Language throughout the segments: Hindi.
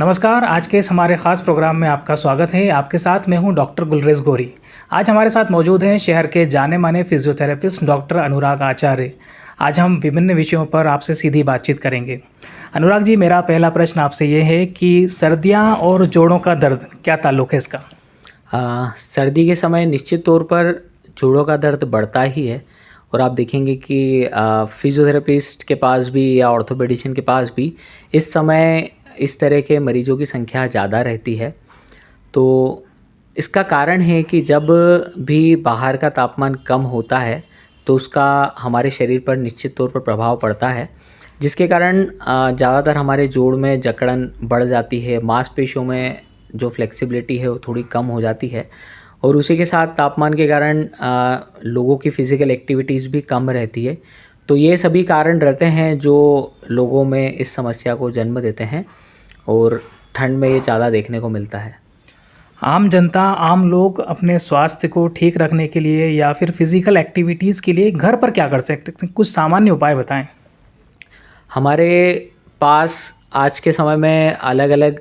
नमस्कार, आज के इस हमारे ख़ास प्रोग्राम में आपका स्वागत है। आपके साथ मैं हूं डॉक्टर गुलरेज गौरी। आज हमारे साथ मौजूद हैं शहर के जाने-माने फिजियोथेरेपिस्ट डॉक्टर अनुराग आचार्य। आज हम विभिन्न विषयों पर आपसे सीधी बातचीत करेंगे। अनुराग जी, मेरा पहला प्रश्न आपसे ये है कि सर्दियाँ और जोड़ों का दर्द, क्या ताल्लुक़ है इसका? सर्दी के समय निश्चित तौर पर जोड़ों का दर्द बढ़ता ही है और आप देखेंगे कि फिजियोथेरेपिस्ट के पास भी या ऑर्थोपेडिशियन के पास भी इस समय इस तरह के मरीजों की संख्या ज़्यादा रहती है। तो इसका कारण है कि जब भी बाहर का तापमान कम होता है तो उसका हमारे शरीर पर निश्चित तौर पर प्रभाव पड़ता है, जिसके कारण ज़्यादातर हमारे जोड़ में जकड़न बढ़ जाती है, मांसपेशियों में जो फ्लेक्सिबिलिटी है वो थोड़ी कम हो जाती है और उसी के साथ तापमान के कारण लोगों की फ़िज़िकल एक्टिविटीज़ भी कम रहती है। तो ये सभी कारण रहते हैं जो लोगों में इस समस्या को जन्म देते हैं और ठंड में ये ज़्यादा देखने को मिलता है। आम जनता, आम लोग अपने स्वास्थ्य को ठीक रखने के लिए या फिर फ़िज़िकल एक्टिविटीज़ के लिए घर पर क्या कर सकते हैं? कुछ सामान्य उपाय बताएँ। हमारे पास आज के समय में अलग-अलग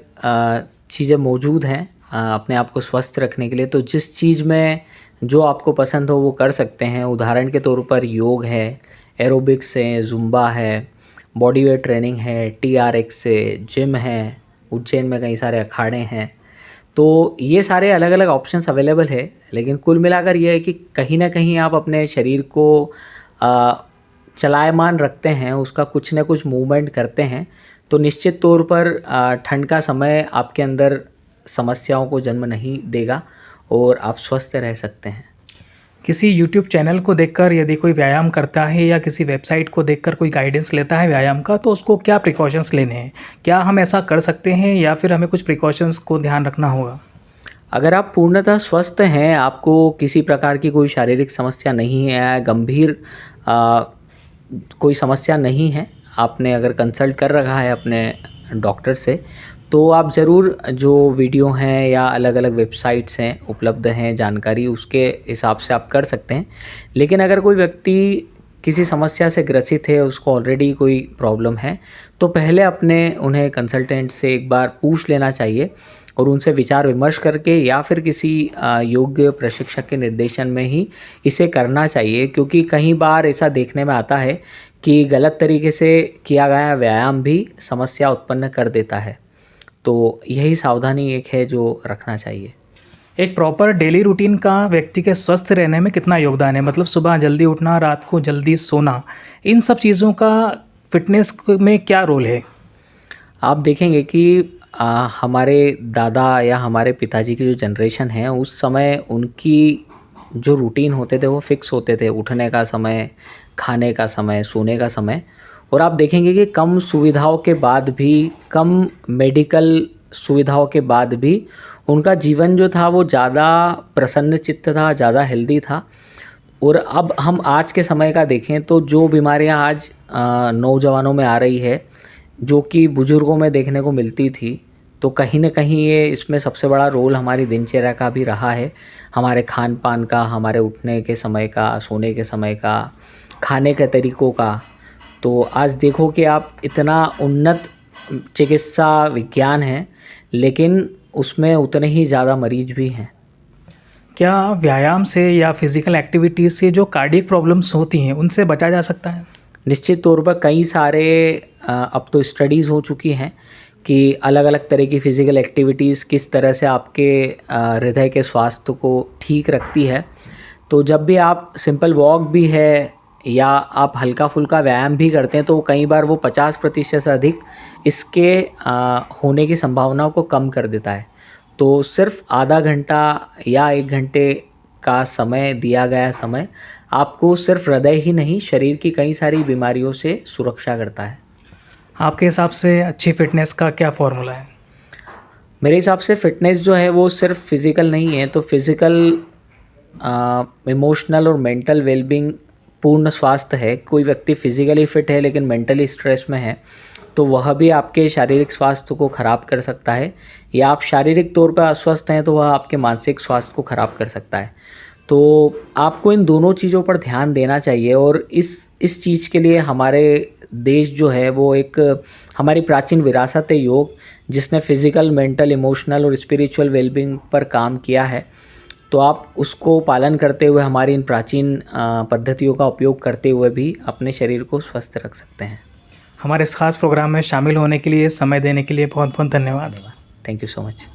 चीज़ें मौजूद हैं अपने आप को स्वस्थ रखने के लिए। तो जिस चीज़ में जो आपको पसंद हो वो कर सकते हैं। उदाहरण के तौर पर योग है, एरोबिक्स है, ज़ुम्बा है, बॉडी वेट ट्रेनिंग है, TRX है, जिम है, उज्जैन में कई सारे अखाड़े हैं। तो ये सारे अलग-अलग ऑप्शंस अवेलेबल है, लेकिन कुल मिलाकर ये है कि कहीं न कहीं आप अपने शरीर को अ, चलायमान रखते हैं, उसका कुछ न कुछ मूवमेंट करते हैं, तो निश्चित तौर पर ठंड का समय आपके अंदर समस्याओं को जन्म नहीं देगा और आप स्वस्थ रह सकते हैं। किसी यूट्यूब चैनल को देखकर यदि कोई व्यायाम करता है या किसी वेबसाइट को देखकर कोई गाइडेंस लेता है व्यायाम का, तो उसको क्या प्रिकॉशंस लेने हैं? क्या हम ऐसा कर सकते हैं या फिर हमें कुछ प्रिकॉशंस को ध्यान रखना होगा? अगर आप पूर्णतः स्वस्थ हैं, आपको किसी प्रकार की कोई शारीरिक समस्या नहीं है, गंभीर अ, कोई समस्या नहीं है, आपने अगर कंसल्ट कर रखा है अपने डॉक्टर से, तो आप ज़रूर जो वीडियो हैं या अलग-अलग वेबसाइट्स हैं, उपलब्ध हैं जानकारी, उसके हिसाब से आप कर सकते हैं। लेकिन अगर कोई व्यक्ति किसी समस्या से ग्रसित है, उसको ऑलरेडी कोई प्रॉब्लम है, तो पहले उन्हें कंसल्टेंट से एक बार पूछ लेना चाहिए और उनसे विचार विमर्श करके या फिर किसी योग्य प्रशिक्षक के निर्देशन में ही इसे करना चाहिए, क्योंकि कई बार ऐसा देखने में आता है कि गलत तरीके से किया गया व्यायाम भी समस्या उत्पन्न कर देता है। तो यही सावधानी एक है जो रखना चाहिए। एक प्रॉपर डेली रूटीन का व्यक्ति के स्वस्थ रहने में कितना योगदान है? मतलब सुबह जल्दी उठना, रात को जल्दी सोना, इन सब चीज़ों का फ़िटनेस में क्या रोल है? आप देखेंगे कि हमारे दादा या हमारे पिताजी की जो जनरेशन है, उस समय उनकी जो रूटीन होते थे वो फ़िक्स होते थे। उठने का समय, खाने का समय, सोने का समय। और आप देखेंगे कि कम सुविधाओं के बाद भी, कम मेडिकल सुविधाओं के बाद भी उनका जीवन जो था वो ज़्यादा प्रसन्नचित्त था, ज़्यादा हेल्दी था। और अब हम आज के समय का देखें तो जो बीमारियां आज नौजवानों में आ रही है, जो कि बुज़ुर्गों में देखने को मिलती थी, तो कहीं न कहीं ये इसमें सबसे बड़ा रोल हमारी दिनचर्या का भी रहा है। हमारे खान-पान का, हमारे उठने के समय का, सोने के समय का, खाने के तरीक़ों का। तो आज देखो कि आप इतना उन्नत चिकित्सा विज्ञान है, लेकिन उसमें उतने ही ज़्यादा मरीज़ भी हैं। क्या व्यायाम से या फिज़िकल एक्टिविटीज़ से जो कार्डियक प्रॉब्लम्स होती हैं, उनसे बचा जा सकता है? निश्चित तौर पर कई सारे अब तो स्टडीज़ हो चुकी हैं कि अलग-अलग तरह की फ़िज़िकल एक्टिविटीज़ किस तरह से आपके हृदय के स्वास्थ्य को ठीक रखती है। तो जब भी आप सिंपल वॉक भी है या आप हल्का-फुल्का व्यायाम भी करते हैं, तो कई बार वो 50% से अधिक इसके होने की संभावनाओं को कम कर देता है। तो सिर्फ़ आधा घंटा या 1 घंटे का समय, दिया गया समय, आपको सिर्फ़ हृदय ही नहीं, शरीर की कई सारी बीमारियों से सुरक्षा करता है। आपके हिसाब से अच्छी फ़िटनेस का क्या फ़ॉर्मूला है? मेरे हिसाब से फ़िटनेस जो है वो सिर्फ़ फ़िज़िकल नहीं है, तो फ़िज़िकल, इमोशनल और मेंटल वेलबींग पूर्ण स्वास्थ्य है। कोई व्यक्ति फ़िज़िकली फ़िट है लेकिन मेंटली स्ट्रेस में है, तो वह भी आपके शारीरिक स्वास्थ्य को ख़राब कर सकता है, या आप शारीरिक तौर पर अस्वस्थ हैं तो वह आपके मानसिक स्वास्थ्य को ख़राब कर सकता है। तो आपको इन दोनों चीज़ों पर ध्यान देना चाहिए और इस चीज़ के लिए हमारे देश जो है वो एक हमारी प्राचीन विरासत है योग, जिसने फिज़िकल, मेंटल, इमोशनल और स्पिरिचुअल वेलबींग पर काम किया है। तो आप उसको पालन करते हुए, हमारी इन प्राचीन पद्धतियों का उपयोग करते हुए भी अपने शरीर को स्वस्थ रख सकते हैं। हमारे इस खास प्रोग्राम में शामिल होने के लिए, समय देने के लिए बहुत बहुत धन्यवाद। Thank you so much.